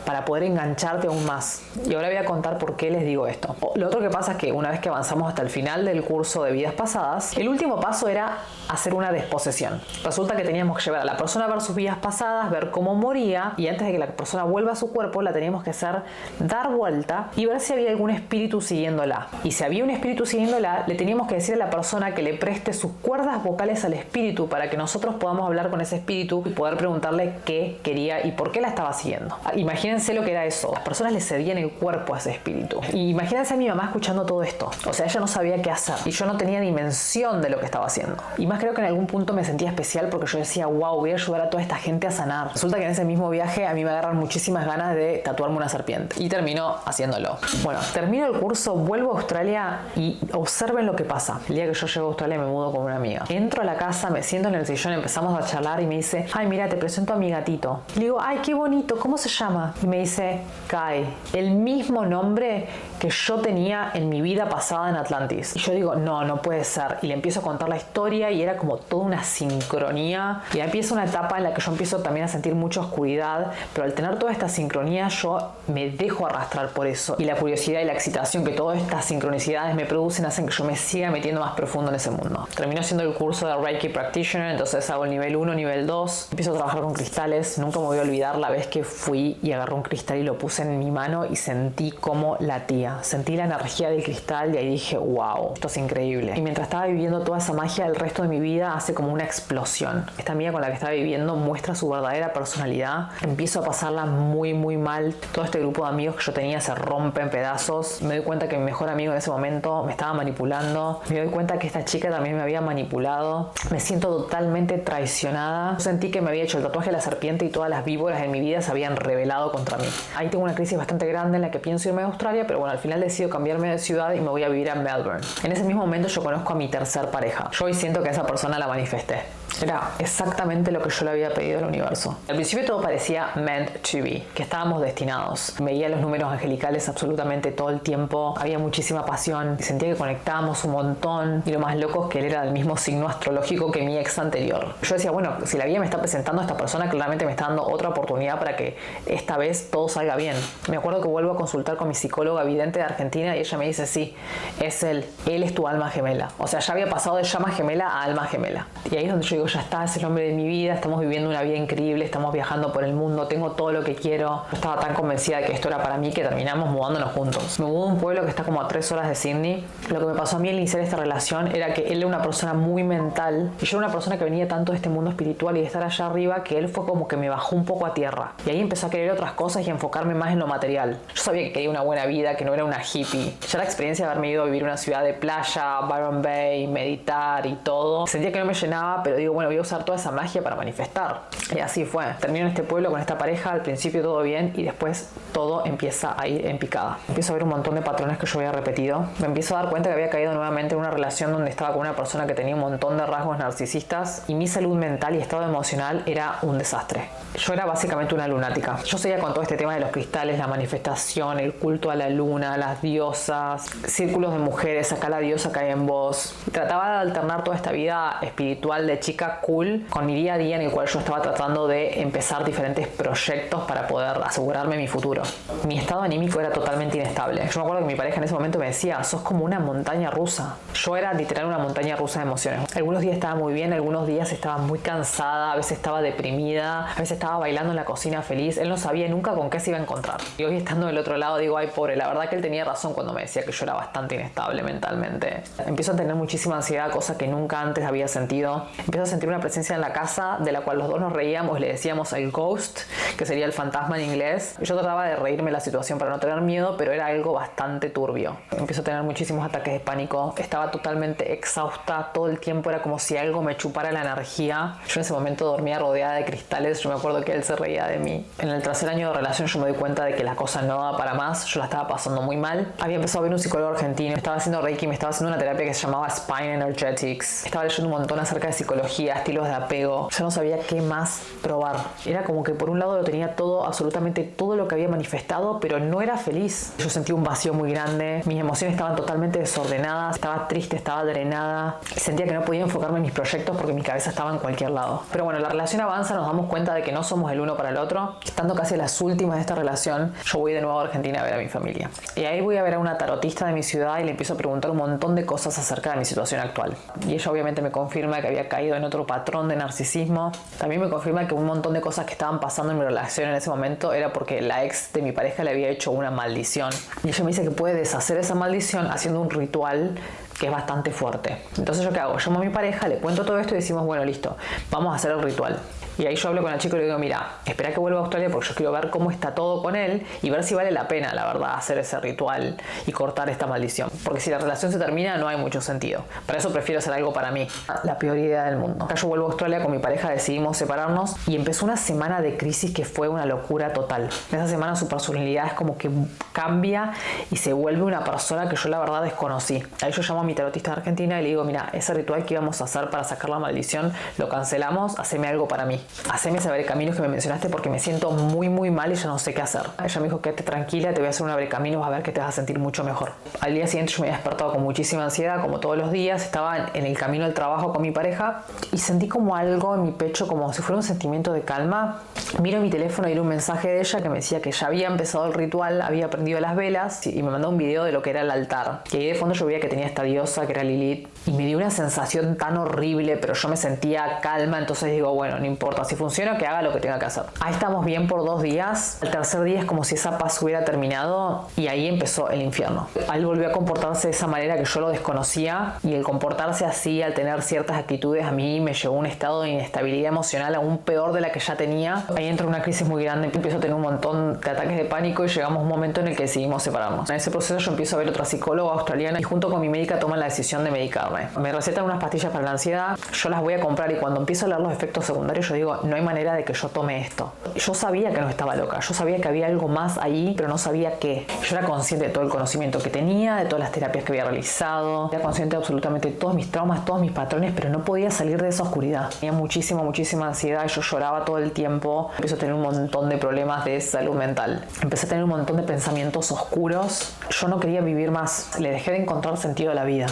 para poder engancharte aún más. Y ahora voy a contar por qué les digo esto. Lo otro que pasa es que una vez que avanzamos hasta el final del curso de vidas pasadas, el último paso era hacer una desposesión. Resulta que teníamos que llevar a la persona a ver sus vidas pasadas, ver cómo moría, y antes de que la persona vuelva a su cuerpo la teníamos que hacer dar vuelta y ver si había algún espíritu siguiéndola. Y si había un espíritu siguiéndola, le teníamos que decir a la persona que le preste sus cuerdas vocales al espíritu para que nosotros podamos hablar con ese espíritu y poder preguntarle qué quería y por qué la estaba siguiendo. Imagínense lo que era eso. Las personas le cedían el cuerpo a ese espíritu. Y imagínense a mi mamá escuchando todo esto. O sea, ella no sabía qué hacer y yo no tenía dimensión de lo que estaba haciendo. Y más creo que en algún punto me sentía especial porque yo decía, wow, voy a ayudar a toda esta gente a sanar. Resulta que en ese mismo viaje a mí me agarran muchísimas ganas de tatuarme una serpiente. Y termino haciéndolo. Bueno, termino el curso, vuelvo a Australia y observen lo que pasa. El día que yo llego a Australia me mudo con una amiga. Entro a la casa, me siento en el sillón, empezamos a charlar y me dice, ay, mira, te presento a mi gatito. Le digo, ay, qué bonito, ¿cómo se llama? Y me dice, Kai, el mismo nombre que yo tenía en mi vida pasada en Atlantis. Y yo digo, no, no puede ser. Y le empiezo a contar la historia y era como toda una sincronía. Y empieza una etapa en la que yo empiezo también a sentir mucha oscuridad, pero al tener toda esta sincronía yo me dejo arrastrar por eso. Y la curiosidad y la excitación que todas estas sincronicidades me producen hacen que yo me siga metiendo más profundo en ese mundo. Termino haciendo el curso de Reiki Practitioner, entonces hago el nivel 1, nivel 2. Empiezo a trabajar con cristales. Nunca me voy a olvidar la vez que fui y agarré un cristal y lo puse en mi mano y sentí cómo latía. Sentí la energía del cristal y ahí dije, wow, esto es increíble. Y mientras estaba viviendo toda esa magia, el resto de mi vida hace como una explosión. Esta amiga con la que estaba viviendo muestra su verdadera personalidad. Empiezo a pasarla muy muy mal. Todo este grupo de amigos que yo tenía se rompe en pedazos. Me doy cuenta que mi mejor amigo en ese momento me estaba manipulando. Me doy cuenta que esta chica también me había manipulado. Me siento totalmente traicionada. Sentí que me había hecho el tatuaje de la serpiente y todas las víboras en mi vida se habían rebelado contra mí. Ahí tengo una crisis bastante grande en la que pienso irme a Australia, pero bueno, al final decido cambiarme de ciudad y me voy a vivir a Melbourne. En ese mismo momento yo conozco a mi tercer pareja. Yo hoy siento que a esa persona la manifesté. Era exactamente lo que yo le había pedido al universo. Al principio todo parecía meant to be, que estábamos destinados. Veía los números angelicales absolutamente todo el tiempo. Había muchísima pasión. Sentía que conectábamos un montón. Y lo más loco es que él era del mismo signo astrológico que mi ex anterior. Yo decía, bueno, si la vida me está presentando a esta persona, claramente me está dando otra oportunidad para que esta vez todo salga bien. Me acuerdo que vuelvo a consultar con mi psicóloga vidente de Argentina y ella me dice, sí, es él. Él es tu alma gemela. O sea, ya había pasado de llama gemela a alma gemela. Y ahí es donde yo digo, ya está, es el hombre de mi vida, estamos viviendo una vida increíble, estamos viajando por el mundo, tengo todo lo que quiero. Yo estaba tan convencida de que esto era para mí que terminamos mudándonos juntos. Me mudé a un pueblo que está como a 3 horas de Sydney. Lo que me pasó a mí al iniciar esta relación era que él era una persona muy mental y yo era una persona que venía tanto de este mundo espiritual y de estar allá arriba que él fue como que me bajó un poco a tierra. Y ahí empezó a querer otras cosas y a enfocarme más en lo material. Yo sabía que quería una buena vida, que no era una hippie. Ya la experiencia de haberme ido a vivir en una ciudad de playa, Byron Bay, meditar y todo, sentía que no me llenaba, pero digo, bueno, voy a usar toda esa magia para manifestar. Y así fue. Termino en este pueblo con esta pareja, al principio todo bien y después todo empieza a ir en picada. Empiezo a ver un montón de patrones que yo había repetido. Me empiezo a dar cuenta que había caído nuevamente en una relación donde estaba con una persona que tenía un montón de rasgos narcisistas y mi salud mental y estado emocional era un desastre. Yo era básicamente una lunática. Yo seguía con todo este tema de los cristales, la manifestación, el culto a la luna, las diosas, círculos de mujeres, acá la diosa cae en vos. Trataba de alternar toda esta vida espiritual de chica dinámica cool con mi día a día en el cual yo estaba tratando de empezar diferentes proyectos para poder asegurarme mi futuro. Mi estado anímico era totalmente inestable. Yo me acuerdo que mi pareja en ese momento me decía, sos como una montaña rusa. Yo era literal una montaña rusa de emociones. Algunos días estaba muy bien, algunos días estaba muy cansada, a veces estaba deprimida, a veces estaba bailando en la cocina feliz. Él no sabía nunca con qué se iba a encontrar. Y hoy estando del otro lado digo, ay pobre, la verdad que él tenía razón cuando me decía que yo era bastante inestable mentalmente. Empiezo a tener muchísima ansiedad, cosa que nunca antes había sentido. Empiezo a sentir una presencia en la casa de la cual los dos nos reíamos, le decíamos el ghost, que sería el fantasma en inglés. Yo trataba de reírme de la situación para no tener miedo, pero era algo bastante turbio. Empiezo a tener muchísimos ataques de pánico, estaba totalmente exhausta, todo el tiempo era como si algo me chupara la energía. Yo en ese momento dormía rodeada de cristales, yo me acuerdo que él se reía de mí. En el tercer año de relación yo me doy cuenta de que la cosa no daba para más, yo la estaba pasando muy mal. Había empezado a ver un psicólogo argentino, estaba haciendo Reiki, me estaba haciendo una terapia que se llamaba Spine Energetics, estaba leyendo un montón acerca de psicología, estilos de apego. Yo no sabía qué más probar. Era como que por un lado lo tenía todo, absolutamente todo lo que había manifestado, pero no era feliz. Yo sentí un vacío muy grande, mis emociones estaban totalmente desordenadas, estaba triste, estaba drenada, sentía que no podía enfocarme en mis proyectos porque mi cabeza estaba en cualquier lado. Pero bueno, la relación avanza, nos damos cuenta de que no somos el uno para el otro. Estando casi a las últimas de esta relación, yo voy de nuevo a Argentina a ver a mi familia. Y ahí voy a ver a una tarotista de mi ciudad y le empiezo a preguntar un montón de cosas acerca de mi situación actual. Y ella obviamente me confirma que había caído en otro patrón de narcisismo. También me confirma que un montón de cosas que estaban pasando en mi relación en ese momento era porque la ex de mi pareja le había hecho una maldición. Y ella me dice que puede deshacer esa maldición haciendo un ritual que es bastante fuerte. Entonces yo qué hago, llamo a mi pareja, le cuento todo esto y decimos, bueno, listo, vamos a hacer el ritual. Y ahí yo hablo con el chico y le digo, mira, espera que vuelva a Australia porque yo quiero ver cómo está todo con él y ver si vale la pena, la verdad, hacer ese ritual y cortar esta maldición. Porque si la relación se termina no hay mucho sentido. Para eso prefiero hacer algo para mí. La peor idea del mundo. Acá yo vuelvo a Australia con mi pareja, decidimos separarnos y empezó una semana de crisis que fue una locura total. En esa semana su personalidad es como que cambia y se vuelve una persona que yo la verdad desconocí. Ahí yo llamo a mi tarotista de Argentina y le digo, mira, ese ritual que íbamos a hacer para sacar la maldición lo cancelamos, haceme algo para mí. Haceme ese abrecaminos que me mencionaste porque me siento muy mal y ya no sé qué hacer. Ella me dijo, quédate tranquila, te voy a hacer un abrecaminos, a ver que te vas a sentir mucho mejor. Al día siguiente yo me había despertado con muchísima ansiedad, como todos los días. Estaba en el camino al trabajo con mi pareja y sentí como algo en mi pecho, como si fuera un sentimiento de calma. Miro mi teléfono y era un mensaje de ella que me decía que ya había empezado el ritual, había prendido las velas y me mandó un video de lo que era el altar. Y ahí de fondo yo veía que tenía esta diosa que era Lilith y me dio una sensación tan horrible, pero yo me sentía calma, entonces digo, bueno, no importa, si funciona que haga lo que tenga que hacer. Ahí estamos bien por 2 días. El tercer día es como si esa paz hubiera terminado y ahí empezó el infierno. Él volvió a comportarse de esa manera que yo lo desconocía y el comportarse así, al tener ciertas actitudes, a mí me llevó a un estado de inestabilidad emocional aún peor de la que ya tenía. Ahí entra una crisis muy grande, empiezo a tener un montón de ataques de pánico y llegamos a un momento en el que decidimos separarnos. En ese proceso yo empiezo a ver otra psicóloga australiana y junto con mi médica toman la decisión de medicarme. Me recetan unas pastillas para la ansiedad, yo las voy a comprar y cuando empiezo a leer los efectos secundarios yo digo, no hay manera de que yo tome esto. Yo sabía que no estaba loca, yo sabía que había algo más ahí, pero no sabía qué. Yo era consciente de todo el conocimiento que tenía, de todas las terapias que había realizado, era consciente de absolutamente todos mis traumas, todos mis patrones, pero no podía salir de esa oscuridad. Tenía muchísima ansiedad, yo lloraba todo el tiempo, empecé a tener un montón de problemas de salud mental. Empecé a tener un montón de pensamientos oscuros, yo no quería vivir más, le dejé de encontrar sentido a la vida.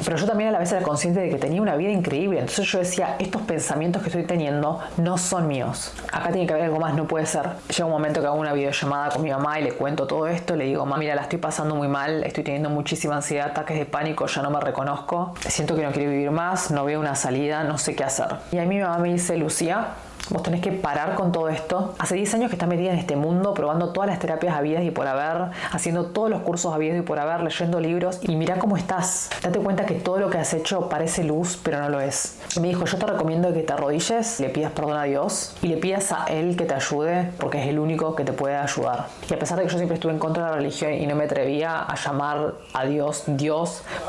Pero yo también a la vez era consciente de que tenía una vida increíble, entonces yo decía, estos pensamientos que estoy teniendo no son míos. Acá tiene que haber algo más, no puede ser. Llega un momento que hago una videollamada con mi mamá y le cuento todo esto, le digo, mamá, mira, la estoy pasando muy mal, estoy teniendo muchísima ansiedad, ataques de pánico, ya no me reconozco, siento que no quiero vivir más, no veo una salida, no sé qué hacer. Y ahí mi mamá me dice, Lucía, vos tenés que parar con todo esto. Hace 10 años que estás metida en este mundo, probando todas las terapias habidas y por haber, haciendo todos los cursos habidos y por haber, leyendo libros y mira cómo estás. Date cuenta que todo lo que has hecho parece luz, pero no lo es. Y me dijo, yo te recomiendo que te arrodilles, le pidas perdón a Dios y le pidas a Él que te ayude porque es el único que te puede ayudar. Y a pesar de que yo siempre estuve en contra de la religión y no me atrevía a llamar a Dios,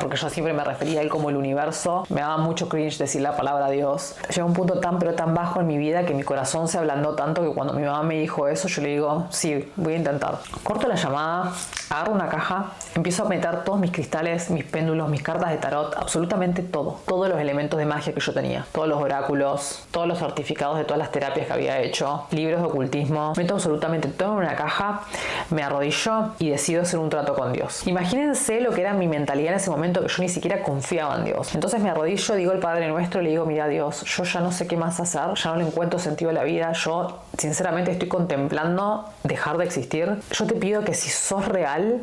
porque yo siempre me refería a Él como el universo, me daba mucho cringe decir la palabra Dios. Llegó un punto tan pero tan bajo en mi vida que mi corazón se ablandó tanto que cuando mi mamá me dijo eso, yo le digo, sí, voy a intentar. Corto la llamada, agarro una caja, empiezo a meter todos mis cristales, mis péndulos, mis cartas de tarot, absolutamente todo. Todos los elementos de magia que yo tenía. Todos los oráculos, todos los certificados de todas las terapias que había hecho, libros de ocultismo. Meto absolutamente todo en una caja, me arrodillo y decido hacer un trato con Dios. Imagínense lo que era mi mentalidad en ese momento, que yo ni siquiera confiaba en Dios. Entonces me arrodillo, digo el Padre Nuestro y le digo, mira Dios, yo ya no sé qué más hacer, ya no le encuentro sentido a la vida, yo sinceramente estoy contemplando dejar de existir. Yo te pido que si sos real,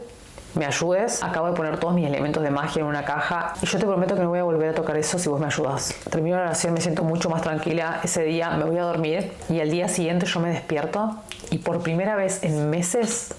me ayudes. Acabo de poner todos mis elementos de magia en una caja y yo te prometo que no voy a volver a tocar eso si vos me ayudas. Termino la oración, me siento mucho más tranquila. Ese día me voy a dormir y al día siguiente yo me despierto y por primera vez en meses,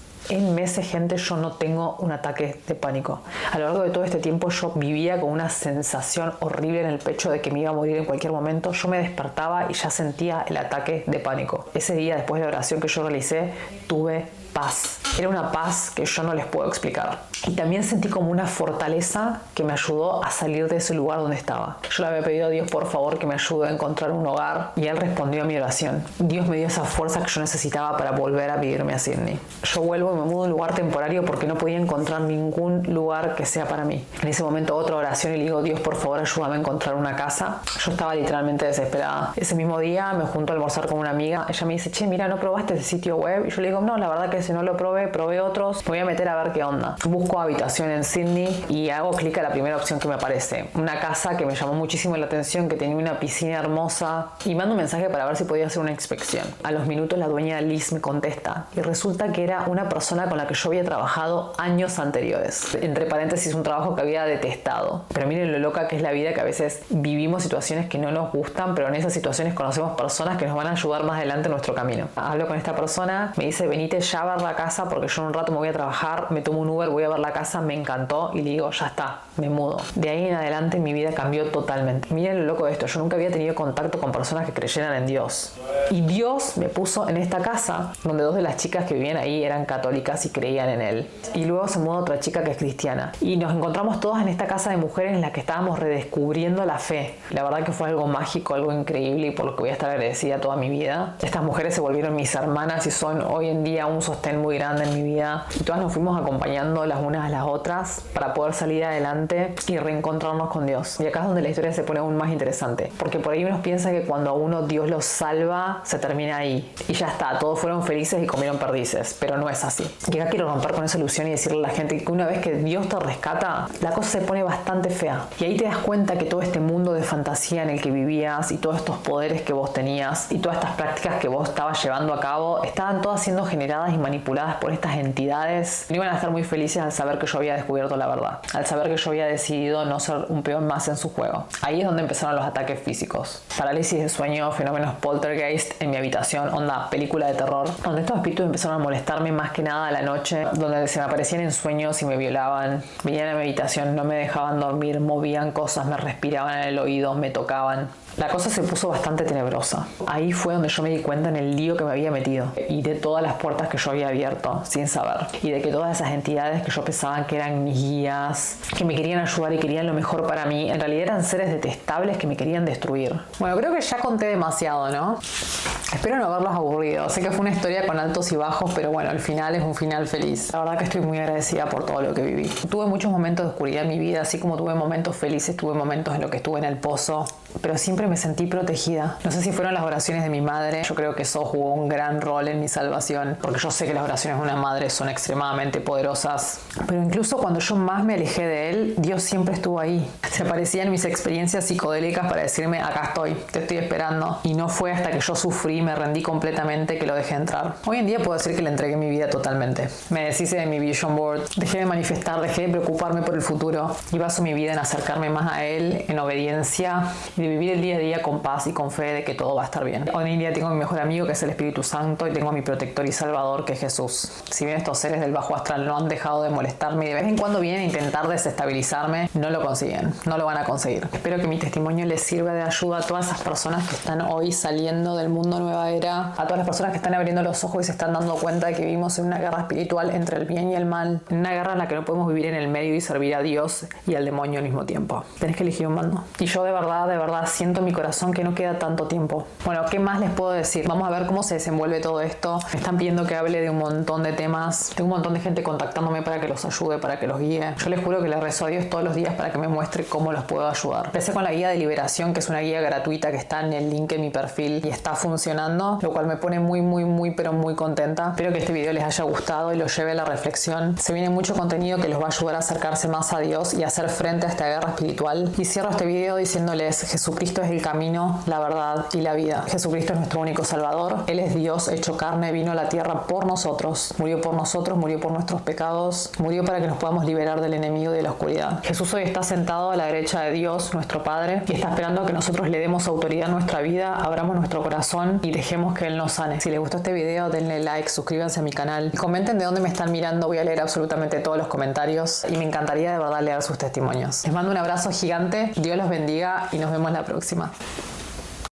gente, yo no tengo un ataque de pánico. A lo largo de todo este tiempo yo vivía con una sensación horrible en el pecho de que me iba a morir en cualquier momento. Yo me despertaba y ya sentía el ataque de pánico. Ese día, después de la oración que yo realicé, tuve paz. Era una paz que yo no les puedo explicar. Y también sentí como una fortaleza que me ayudó a salir de ese lugar donde estaba. Yo le había pedido a Dios, por favor, que me ayude a encontrar un hogar y Él respondió a mi oración. Dios me dio esa fuerza que yo necesitaba para volver a vivirme a Sydney. Yo vuelvo y me mudo a un lugar temporario porque no podía encontrar ningún lugar que sea para mí. En ese momento otra oración y le digo, Dios, por favor, ayúdame a encontrar una casa. Yo estaba literalmente desesperada. Ese mismo día me junto a almorzar con una amiga. Ella me dice, che, mira, ¿no probaste ese sitio web? Y yo le digo, no, la verdad que ese no lo probé otros. Me voy a meter a ver qué onda. Busco habitación en Sydney y hago clic a la primera opción que me aparece. Una casa que me llamó muchísimo la atención, que tenía una piscina hermosa y mando un mensaje para ver si podía hacer una inspección. A los minutos la dueña Liz me contesta y resulta que era una persona con la que yo había trabajado años anteriores. Entre paréntesis, un trabajo que había detestado. Pero miren lo loca que es la vida, que a veces vivimos situaciones que no nos gustan, pero en esas situaciones conocemos personas que nos van a ayudar más adelante en nuestro camino. Hablo con esta persona, me dice, venite ya a ver la casa porque yo en un rato me voy a trabajar, me tomo un Uber, voy a ver la casa, me encantó y le digo, ya está, me mudo. De ahí en adelante mi vida cambió totalmente. Miren lo loco de esto, yo nunca había tenido contacto con personas que creyeran en Dios. Y Dios me puso en esta casa, donde dos de las chicas que vivían ahí eran católicas y creían en Él. Y luego se muda otra chica que es cristiana. Y nos encontramos todas en esta casa de mujeres en la que estábamos redescubriendo la fe. La verdad que fue algo mágico, algo increíble y por lo que voy a estar agradecida toda mi vida. Estas mujeres se volvieron mis hermanas y son hoy en día un sostén muy grande en mi vida. Y todas nos fuimos acompañando las unas a las otras para poder salir adelante y reencontrarnos con Dios. Y acá es donde la historia se pone aún más interesante. Porque por ahí uno piensa que cuando a uno Dios lo salva, se termina ahí. Y ya está, todos fueron felices y comieron perdices. Pero no es así. Y acá quiero romper con esa ilusión y decirle a la gente que una vez que Dios te rescata, la cosa se pone bastante fea. Y ahí te das cuenta que todo este mundo de fantasía en el que vivías y todos estos poderes que vos tenías y todas estas prácticas que vos estabas llevando a cabo, estaban todas siendo generadas y manipuladas por estas entidades. No iban a estar muy felices al saber que yo había descubierto la verdad, al saber que yo había decidido no ser un peón más en su juego. Ahí es donde empezaron los ataques físicos. Parálisis de sueño, fenómenos poltergeist en mi habitación, onda película de terror, donde estos espíritus empezaron a molestarme más que nada a la noche, donde se me aparecían en sueños y me violaban, venían a mi habitación, no me dejaban dormir, movían cosas, me respiraban en el oído, me tocaban. La cosa se puso bastante tenebrosa. Ahí fue donde yo me di cuenta en el lío que me había metido y de todas las puertas que yo había abierto sin saber, y de que todas esas entidades que yo pensaba que eran mis guías, que me querían ayudar y querían lo mejor para mí, en realidad eran seres detestables que me querían destruir. Bueno, creo que ya conté demasiado, ¿no? Espero no haberlos aburrido. Sé que fue una historia con altos y bajos, pero bueno, al final es un final feliz. La verdad que estoy muy agradecida por todo lo que viví. Tuve muchos momentos de oscuridad en mi vida, así como tuve momentos felices, tuve momentos en los que estuve en el pozo, pero siempre me sentí protegida. No sé si fueron las oraciones de mi madre. Yo creo que eso jugó un gran rol en mi salvación, porque yo sé que las oraciones de una madre son extremadamente poderosas. Pero incluso cuando yo más me alejé de Él, Dios siempre estuvo ahí. Se aparecía en mis experiencias psicodélicas para decirme, acá estoy, te estoy esperando. Y no fue hasta que yo sufrí, me rendí completamente, que lo dejé entrar. Hoy en día puedo decir que le entregué mi vida totalmente. Me deshice de mi vision board, dejé de manifestar, dejé de preocuparme por el futuro y baso mi vida en acercarme más a Él, en obediencia y de vivir el día a día con paz y con fe de que todo va a estar bien. Hoy en día tengo a mi mejor amigo, que es el Espíritu Santo, y tengo a mi protector y salvador, que es Jesús. Si bien estos seres del bajo astral no han dejado de molestarme y de vez en cuando vienen a intentar desestabilizarme, no lo consiguen, no lo van a conseguir. Espero que mi testimonio les sirva de ayuda a todas esas personas que están hoy saliendo del mundo nueva era, a todas las personas que están abriendo los ojos y se están dando cuenta de que vivimos en una guerra espiritual entre el bien y el mal, en una guerra en la que no podemos vivir en el medio y servir a Dios y al demonio al mismo tiempo. Tenés que elegir un bando. Y yo de verdad verdad siento en mi corazón que no queda tanto tiempo. Bueno, ¿qué más les puedo decir? Vamos a ver cómo se desenvuelve todo esto. Me están pidiendo que hable de un montón de temas. Tengo un montón de gente contactándome para que los ayude, para que los guíe. Yo les juro que les rezo a Dios todos los días para que me muestre cómo los puedo ayudar. Empecé con la guía de liberación, que es una guía gratuita que está en el link en mi perfil y está funcionando, lo cual me pone pero muy contenta. Espero que este video les haya gustado y los lleve a la reflexión. Se viene mucho contenido que los va a ayudar a acercarse más a Dios y a hacer frente a esta guerra espiritual. Y cierro este video diciéndoles: Jesucristo es el camino, la verdad y la vida. Jesucristo es nuestro único Salvador. Él es Dios hecho carne, vino a la tierra por nosotros, murió por nuestros pecados, murió para que nos podamos liberar del enemigo y de la oscuridad. Jesús hoy está sentado a la derecha de Dios, nuestro Padre, y está esperando a que nosotros le demos autoridad a nuestra vida, abramos nuestro corazón y dejemos que Él nos sane. Si les gustó este video, denle like, suscríbanse a mi canal y comenten de dónde me están mirando. Voy a leer absolutamente todos los comentarios y me encantaría de verdad leer sus testimonios. Les mando un abrazo gigante, Dios los bendiga y nos vemos la próxima.